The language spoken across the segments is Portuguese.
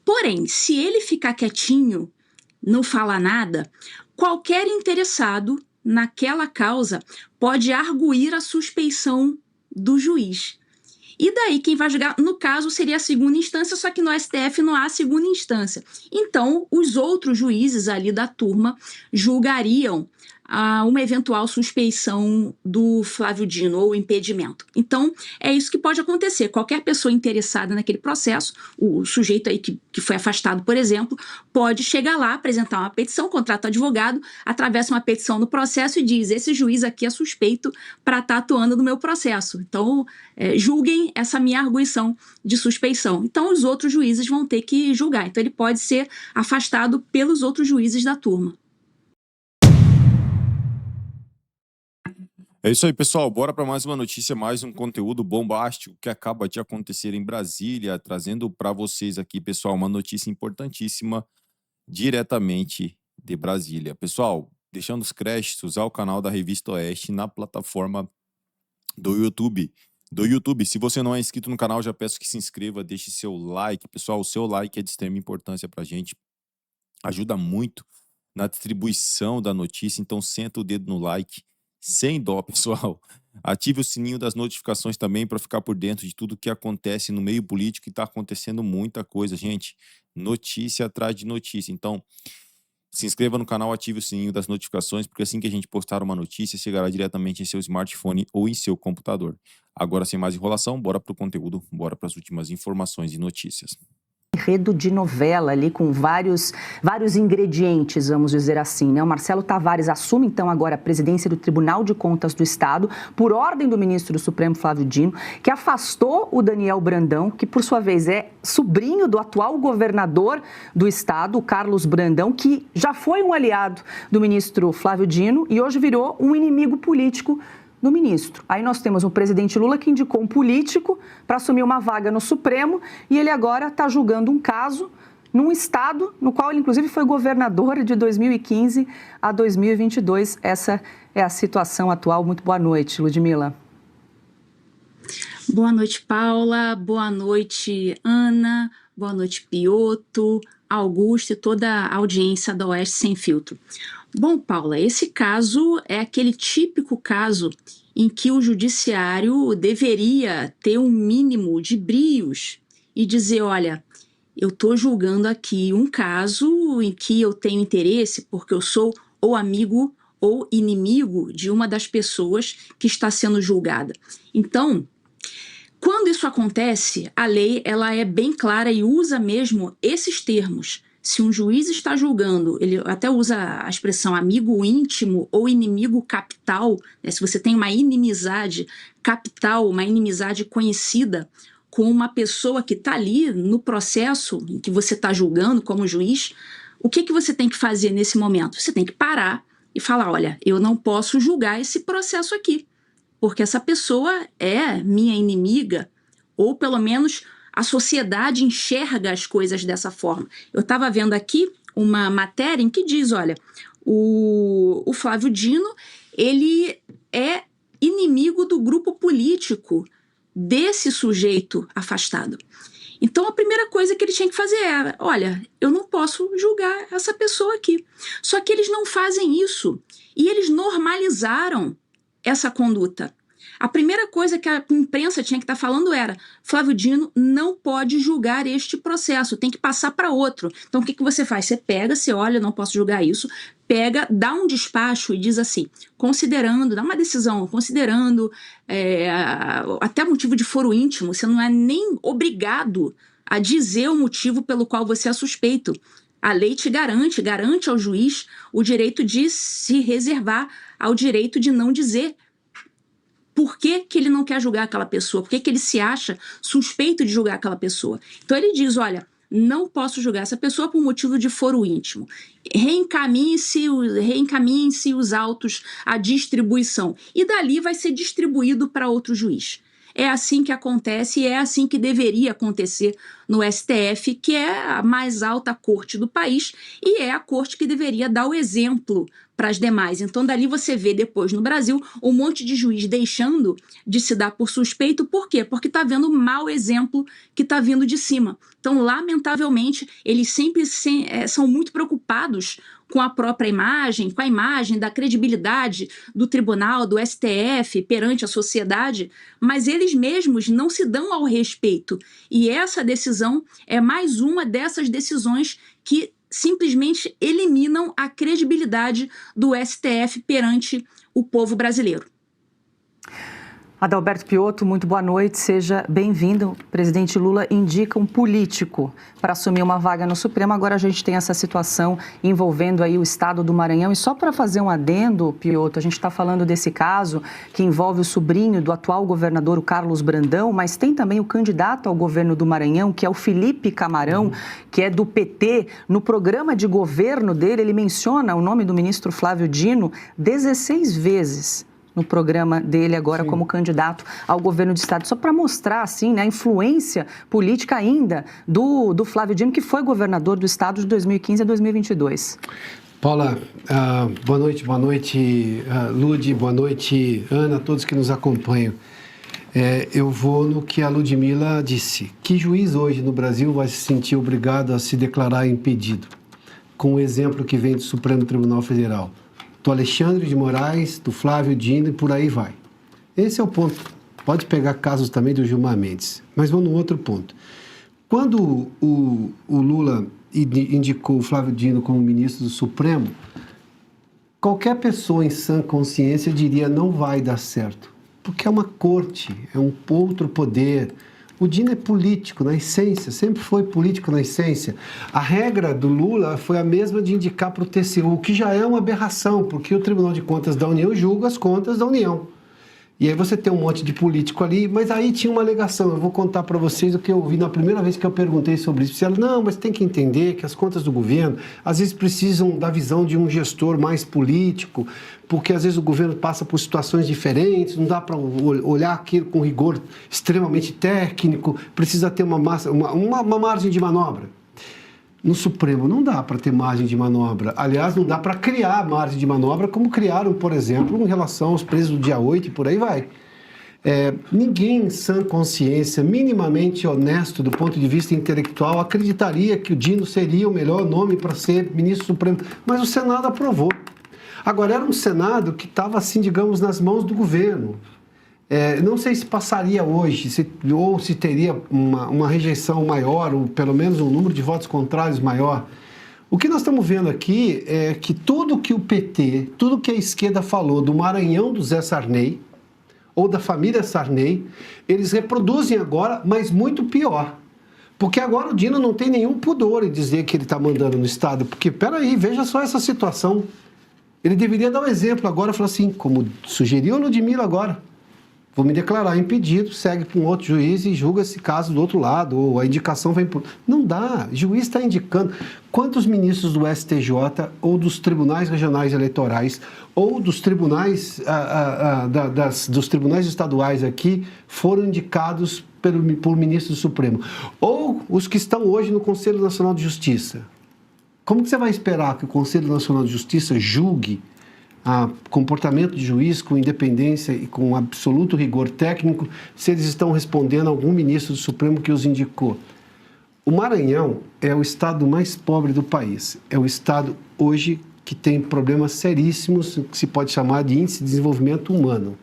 Porém, se ele ficar quietinho, não falar nada, qualquer interessado naquela causa pode arguir a suspeição do juiz. E daí quem vai julgar, no caso, seria a segunda instância, só que no STF não há segunda instância. Então, os outros juízes ali da turma julgariam uma eventual suspeição do Flávio Dino ou impedimento. Então, é isso que pode acontecer. Qualquer pessoa interessada naquele processo, o sujeito aí que foi afastado, por exemplo, pode chegar lá, apresentar uma petição, contrata advogado, atravessa uma petição no processo e diz: esse juiz aqui é suspeito para estar atuando no meu processo. Então, julguem essa minha arguição de suspeição. Então, os outros juízes vão ter que julgar. Então, ele pode ser afastado pelos outros juízes da turma. É isso aí, pessoal. Bora para mais uma notícia, mais um conteúdo bombástico que acaba de acontecer em Brasília, trazendo para vocês aqui, pessoal, uma notícia importantíssima diretamente de Brasília. Pessoal, deixando os créditos ao canal da Revista Oeste na plataforma do YouTube. Se você não é inscrito no canal, já peço que se inscreva, deixe seu like. Pessoal, o seu like é de extrema importância para a gente, ajuda muito na distribuição da notícia, então senta o dedo no like, sem dó, pessoal. Ative o sininho das notificações também para ficar por dentro de tudo que acontece no meio político, e está acontecendo muita coisa, gente. Notícia atrás de notícia. Então, se inscreva no canal, ative o sininho das notificações, porque assim que a gente postar uma notícia, chegará diretamente em seu smartphone ou em seu computador. Agora, sem mais enrolação, bora para o conteúdo, bora para as últimas informações e notícias. Enredo de novela ali com vários ingredientes, vamos dizer assim, né? O Marcelo Tavares assume então agora a presidência do Tribunal de Contas do Estado por ordem do ministro do Supremo Flávio Dino, que afastou o Daniel Brandão, que por sua vez é sobrinho do atual governador do Estado, o Carlos Brandão, que já foi um aliado do ministro Flávio Dino e hoje virou um inimigo político do ministro. Aí nós temos o presidente Lula que indicou um político para assumir uma vaga no Supremo e ele agora está julgando um caso num estado no qual ele inclusive foi governador de 2015 a 2022. Essa é a situação atual. Muito boa noite, Ludmila. Boa noite, Paula. Boa noite, Ana. Boa noite, Pioto, Augusto e toda a audiência da Oeste Sem Filtro. Bom, Paula, esse caso é aquele típico caso em que o judiciário deveria ter um mínimo de brios e dizer: olha, eu estou julgando aqui um caso em que eu tenho interesse porque eu sou ou amigo ou inimigo de uma das pessoas que está sendo julgada. Então, quando isso acontece, a lei ela é bem clara e usa mesmo esses termos. Se um juiz está julgando, ele até usa a expressão amigo íntimo ou inimigo capital, né? Se você tem uma inimizade capital, uma inimizade conhecida com uma pessoa que está ali no processo em que você está julgando como juiz, o que você tem que fazer nesse momento? Você tem que parar e falar: olha, eu não posso julgar esse processo aqui, porque essa pessoa é minha inimiga, ou pelo menos a sociedade enxerga as coisas dessa forma. Eu estava vendo aqui uma matéria em que diz: olha, o Flávio Dino, ele é inimigo do grupo político desse sujeito afastado. Então, a primeira coisa que ele tinha que fazer era: olha, eu não posso julgar essa pessoa aqui. Só que eles não fazem isso. E eles normalizaram essa conduta. A primeira coisa que a imprensa tinha que estar falando era: Flávio Dino não pode julgar este processo, tem que passar para outro. Então, o que você faz? Você pega, você olha, não posso julgar isso, pega, dá um despacho e diz assim, considerando, dá uma decisão, considerando até motivo de foro íntimo, você não é nem obrigado a dizer o motivo pelo qual você é suspeito. A lei te garante ao juiz o direito de se reservar ao direito de não dizer por que ele não quer julgar aquela pessoa, por que ele se acha suspeito de julgar aquela pessoa. Então ele diz: olha, não posso julgar essa pessoa por motivo de foro íntimo. Reencaminhem-se os autos à distribuição. E dali vai ser distribuído para outro juiz. é assim que acontece e é assim que deveria acontecer no STF, que é a mais alta corte do país e é a corte que deveria dar o exemplo para as demais. Então, dali você vê depois no Brasil um monte de juiz deixando de se dar por suspeito. Por quê? Porque está vendo o mau exemplo que está vindo de cima. Então, lamentavelmente, eles sempre são muito preocupados com a própria imagem, com a imagem da credibilidade do tribunal, do STF perante a sociedade, mas eles mesmos não se dão ao respeito. E essa decisão é mais uma dessas decisões que simplesmente eliminam a credibilidade do STF perante o povo brasileiro. Adalberto Piotto, muito boa noite, seja bem-vindo. O presidente Lula indica um político para assumir uma vaga no Supremo. Agora a gente tem essa situação envolvendo aí o estado do Maranhão. E só para fazer um adendo, Piotto, a gente está falando desse caso que envolve o sobrinho do atual governador, o Carlos Brandão, mas tem também o candidato ao governo do Maranhão, que é o Felipe Camarão, que é do PT. No programa de governo dele, ele menciona o nome do ministro Flávio Dino 16 vezes. No programa dele agora como candidato ao governo do estado, só para mostrar assim, né, a influência política ainda do Flávio Dino, que foi governador do estado de 2015 a 2022. Paula, boa noite, Lud, boa noite, Ana, todos que nos acompanham. Eu vou no que a Ludmila disse. Que juiz hoje no Brasil vai se sentir obrigado a se declarar impedido? Com o exemplo que vem do Supremo Tribunal Federal. Do Alexandre de Moraes, do Flávio Dino e por aí vai. Esse é o ponto. Pode pegar casos também do Gilmar Mendes, mas vamos no outro ponto. Quando o Lula indicou o Flávio Dino como ministro do Supremo, qualquer pessoa em sã consciência diria não vai dar certo, porque é uma corte, é um outro poder. O Dino é político na essência, sempre foi político na essência. A regra do Lula foi a mesma de indicar para o TCU, o que já é uma aberração, porque o Tribunal de Contas da União julga as contas da União. E aí você tem um monte de político ali, mas aí tinha uma alegação. Eu vou contar para vocês o que eu ouvi na primeira vez que eu perguntei sobre isso. Ela, não, mas tem que entender que as contas do governo, às vezes precisam da visão de um gestor mais político, porque às vezes o governo passa por situações diferentes, não dá para olhar aquilo com rigor extremamente técnico, precisa ter uma margem de manobra. No Supremo não dá para ter margem de manobra. Aliás, não dá para criar margem de manobra como criaram, por exemplo, em relação aos presos do dia 8 e por aí vai. Ninguém em sã consciência, minimamente honesto do ponto de vista intelectual, acreditaria que o Dino seria o melhor nome para ser ministro supremo. Mas o Senado aprovou. Agora, era um Senado que estava, assim, digamos, nas mãos do governo. Não sei se passaria hoje, ou se teria uma rejeição maior, ou pelo menos um número de votos contrários maior. O que nós estamos vendo aqui é que tudo que o PT, tudo que a esquerda falou do Maranhão do Zé Sarney, ou da família Sarney, eles reproduzem agora, mas muito pior. Porque agora o Dino não tem nenhum pudor em dizer que ele está mandando no Estado. Porque, peraí, veja só essa situação. Ele deveria dar um exemplo agora, falar assim, como sugeriu o Ludmila agora. Vou me declarar impedido, segue para um outro juiz e julga esse caso do outro lado, ou a indicação vem por... Não dá, o juiz está indicando. Quantos ministros do STJ, ou dos tribunais regionais eleitorais, ou dos tribunais, dos tribunais estaduais aqui, foram indicados por ministro do Supremo? Ou os que estão hoje no Conselho Nacional de Justiça? Como que você vai esperar que o Conselho Nacional de Justiça julgue comportamento de juiz com independência e com absoluto rigor técnico, se eles estão respondendo a algum ministro do Supremo que os indicou? O Maranhão é o estado mais pobre do país. É o estado hoje que tem problemas seríssimos, que se pode chamar de índice de desenvolvimento humano.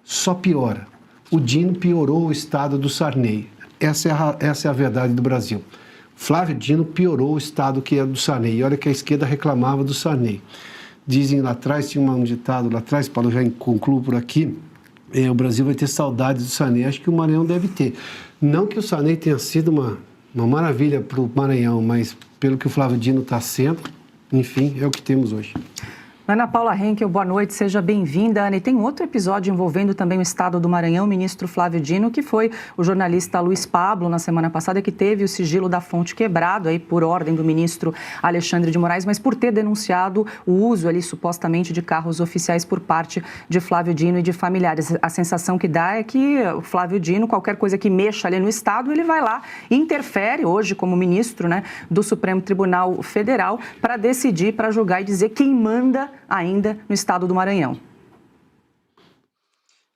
Só piora. O Dino piorou o estado do Sarney. Essa é a verdade do Brasil. Flávio Dino piorou o estado que é do Sarney. E olha que a esquerda reclamava do Sarney. Dizem lá atrás, tinha um ditado lá atrás, Paulo, já concluo por aqui, o Brasil vai ter saudades do Sarney. Acho que o Maranhão deve ter. Não que o Sarney tenha sido uma maravilha para o Maranhão, mas pelo que o Flávio Dino está sendo, enfim, é o que temos hoje. Ana Paula Henkel, boa noite, seja bem-vinda. Ana, e tem outro episódio envolvendo também o estado do Maranhão, o ministro Flávio Dino, que foi o jornalista Luiz Pablo, na semana passada, que teve o sigilo da fonte quebrado aí por ordem do ministro Alexandre de Moraes, mas por ter denunciado o uso ali supostamente de carros oficiais por parte de Flávio Dino e de familiares. A sensação que dá é que o Flávio Dino, qualquer coisa que mexa ali no estado, ele vai lá e interfere hoje como ministro, né, do Supremo Tribunal Federal para decidir, para julgar e dizer quem manda ainda no estado do Maranhão.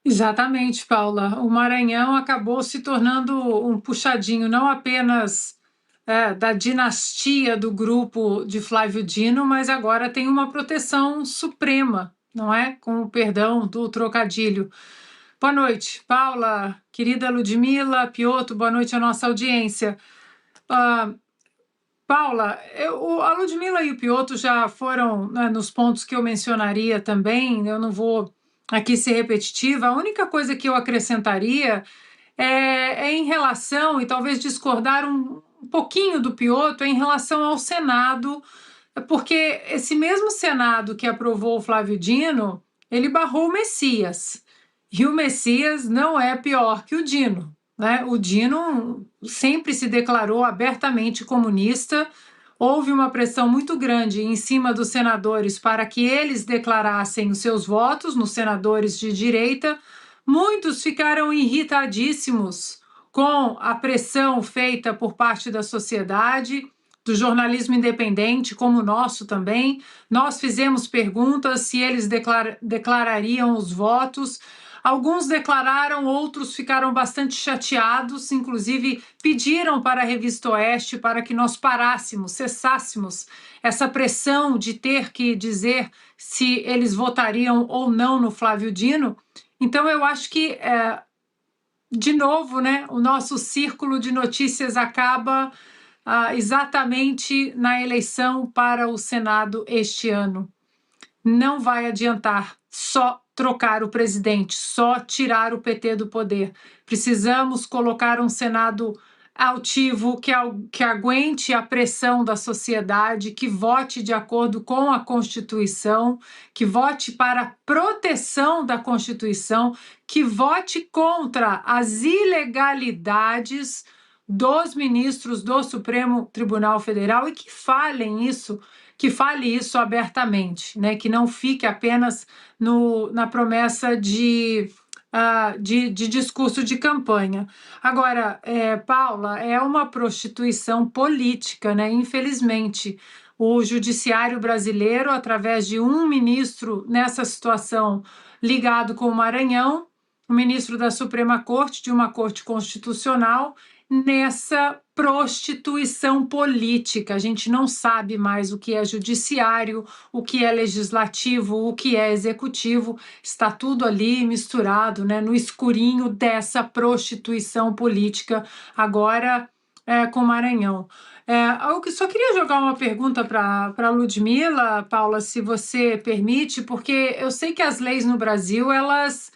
Exatamente, Paula. O Maranhão acabou se tornando um puxadinho não apenas da dinastia do grupo de Flávio Dino, mas agora tem uma proteção suprema, não é? Com o perdão do trocadilho. Boa noite, Paula, querida Ludmila, Piotr, boa noite à nossa audiência. Paula, a Ludmila e o Piotr já foram, né, nos pontos que eu mencionaria também, eu não vou aqui ser repetitiva, a única coisa que eu acrescentaria é em relação, e talvez discordar um pouquinho do Piotr, em relação ao Senado, porque esse mesmo Senado que aprovou o Flávio Dino, ele barrou o Messias, e o Messias não é pior que o Dino. Né? O Dino sempre se declarou abertamente comunista, houve uma pressão muito grande em cima dos senadores para que eles declarassem os seus votos, nos senadores de direita. Muitos ficaram irritadíssimos com a pressão feita por parte da sociedade, do jornalismo independente, como o nosso também. Nós fizemos perguntas se eles declarariam os votos. Alguns declararam, outros ficaram bastante chateados, inclusive pediram para a Revista Oeste para que nós parássemos, cessássemos essa pressão de ter que dizer se eles votariam ou não no Flávio Dino. Então, eu acho que, de novo, né, o nosso círculo de notícias acaba exatamente na eleição para o Senado este ano. Não vai adiantar só trocar o presidente, só tirar o PT do poder. Precisamos colocar um Senado altivo, que aguente a pressão da sociedade, que vote de acordo com a Constituição, que vote para a proteção da Constituição, que vote contra as ilegalidades dos ministros do Supremo Tribunal Federal e que fale isso abertamente, né? Que não fique apenas na promessa de discurso de campanha. Agora, Paula, é uma prostituição política, né? Infelizmente, o judiciário brasileiro, através de um ministro nessa situação ligado com o Maranhão, o ministro da Suprema Corte, de uma corte constitucional, nessa prostituição política. A gente não sabe mais o que é judiciário, o que é legislativo, o que é executivo. Está tudo ali misturado, né, no escurinho dessa prostituição política, agora com o Maranhão. Eu só queria jogar uma pergunta para a Ludmila, Paula, se você permite, porque eu sei que as leis no Brasil, elas...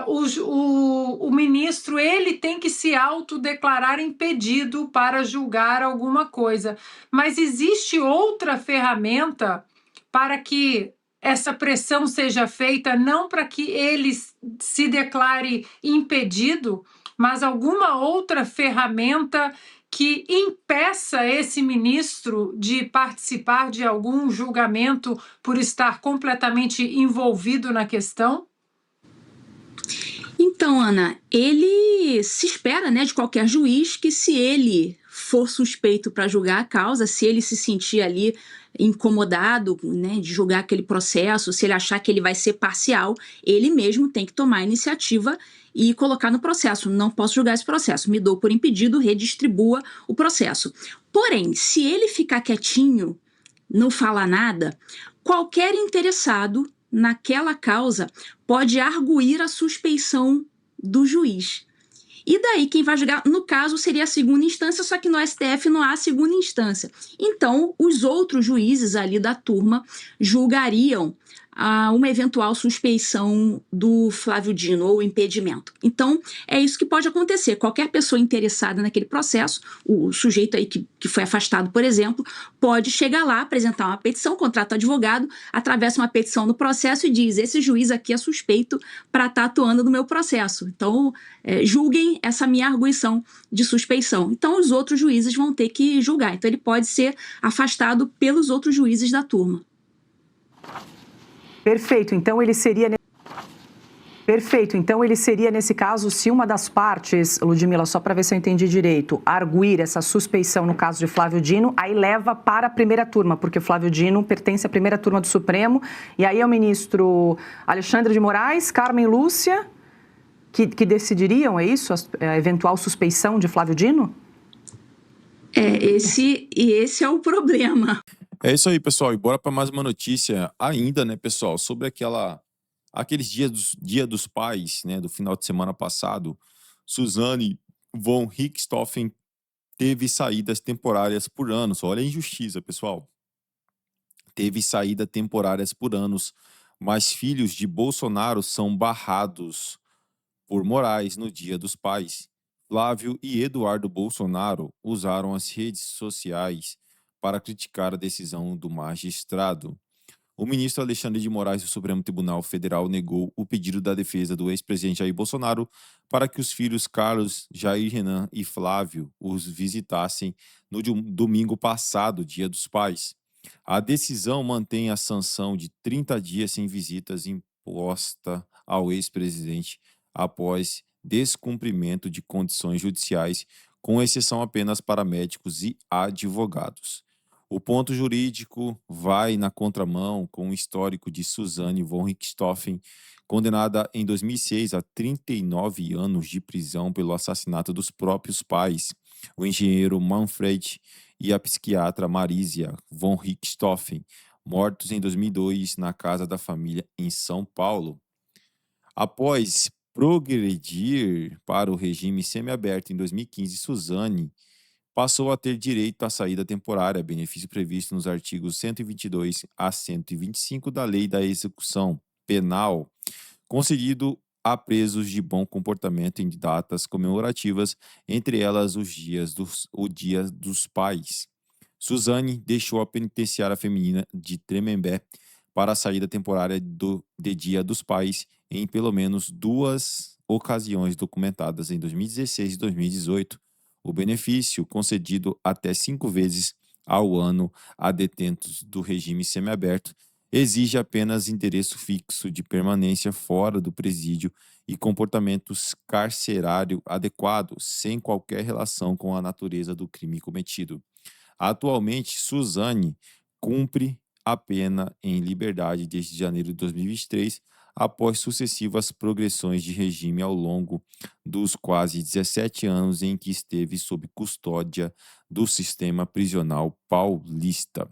o ministro ele tem que se autodeclarar impedido para julgar alguma coisa, mas existe outra ferramenta para que essa pressão seja feita, não para que ele se declare impedido, mas alguma outra ferramenta que impeça esse ministro de participar de algum julgamento por estar completamente envolvido na questão? Então, Ana, ele se espera, né, de qualquer juiz que, se ele for suspeito para julgar a causa, se ele se sentir ali incomodado, né, de julgar aquele processo, se ele achar que ele vai ser parcial, ele mesmo tem que tomar a iniciativa e colocar no processo. Não posso julgar esse processo, me dou por impedido, redistribua o processo. Porém, se ele ficar quietinho, não falar nada, qualquer interessado naquela causa pode arguir a suspeição do juiz. E daí quem vai julgar, no caso, seria a segunda instância, só que no STF não há segunda instância. Então, os outros juízes ali da turma julgariam uma eventual suspeição do Flávio Dino ou impedimento. Então, é isso que pode acontecer. Qualquer pessoa interessada naquele processo, o sujeito aí que foi afastado, por exemplo, pode chegar lá, apresentar uma petição, contrata um advogado, atravessa uma petição no processo e diz: esse juiz aqui é suspeito para estar atuando no meu processo. Então, julguem essa minha arguição de suspeição. Então, os outros juízes vão ter que julgar. Então, ele pode ser afastado pelos outros juízes da turma. Perfeito. Então ele seria nesse caso, se uma das partes, Ludmila, só para ver se eu entendi direito, arguir essa suspeição no caso de Flávio Dino, aí leva para a primeira turma, porque Flávio Dino pertence à primeira turma do Supremo, e aí é o ministro Alexandre de Moraes, Carmen Lúcia, que decidiriam, é isso, a eventual suspeição de Flávio Dino? Esse é o problema. É isso aí, pessoal. E bora para mais uma notícia ainda, né, pessoal, sobre aqueles Dia dos Pais, né, do final de semana passado. Suzanne von Richthofen teve saídas temporárias por anos. Olha a injustiça, pessoal. Teve saída temporárias por anos, mas filhos de Bolsonaro são barrados por Moraes no Dia dos Pais. Flávio e Eduardo Bolsonaro usaram as redes sociais para criticar a decisão do magistrado. O ministro Alexandre de Moraes do Supremo Tribunal Federal negou o pedido da defesa do ex-presidente Jair Bolsonaro para que os filhos Carlos, Jair Renan e Flávio os visitassem no domingo passado, Dia dos Pais. A decisão mantém a sanção de 30 dias sem visitas imposta ao ex-presidente após descumprimento de condições judiciais, com exceção apenas para médicos e advogados. O ponto jurídico vai na contramão com o histórico de Suzanne von Richthofen, condenada em 2006 a 39 anos de prisão pelo assassinato dos próprios pais, o engenheiro Manfred e a psiquiatra Marisia von Richthofen, mortos em 2002 na casa da família em São Paulo. Após progredir para o regime semiaberto em 2015, Suzanne passou a ter direito à saída temporária, benefício previsto nos artigos 122 a 125 da Lei da Execução Penal, concedido a presos de bom comportamento em datas comemorativas, entre elas o Dia dos Pais. Suzanne deixou a penitenciária feminina de Tremembé para a saída temporária de Dia dos Pais em pelo menos 2 ocasiões documentadas em 2016 e 2018. O benefício, concedido até 5 vezes ao ano a detentos do regime semiaberto, exige apenas endereço fixo de permanência fora do presídio e comportamento carcerário adequado, sem qualquer relação com a natureza do crime cometido. Atualmente, Suzanne cumpre a pena em liberdade desde janeiro de 2023, após sucessivas progressões de regime ao longo dos quase 17 anos em que esteve sob custódia do sistema prisional paulista.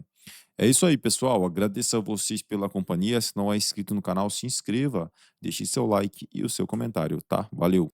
É isso aí, pessoal. Agradeço a vocês pela companhia. Se não é inscrito no canal, se inscreva, deixe seu like e o seu comentário, tá? Valeu!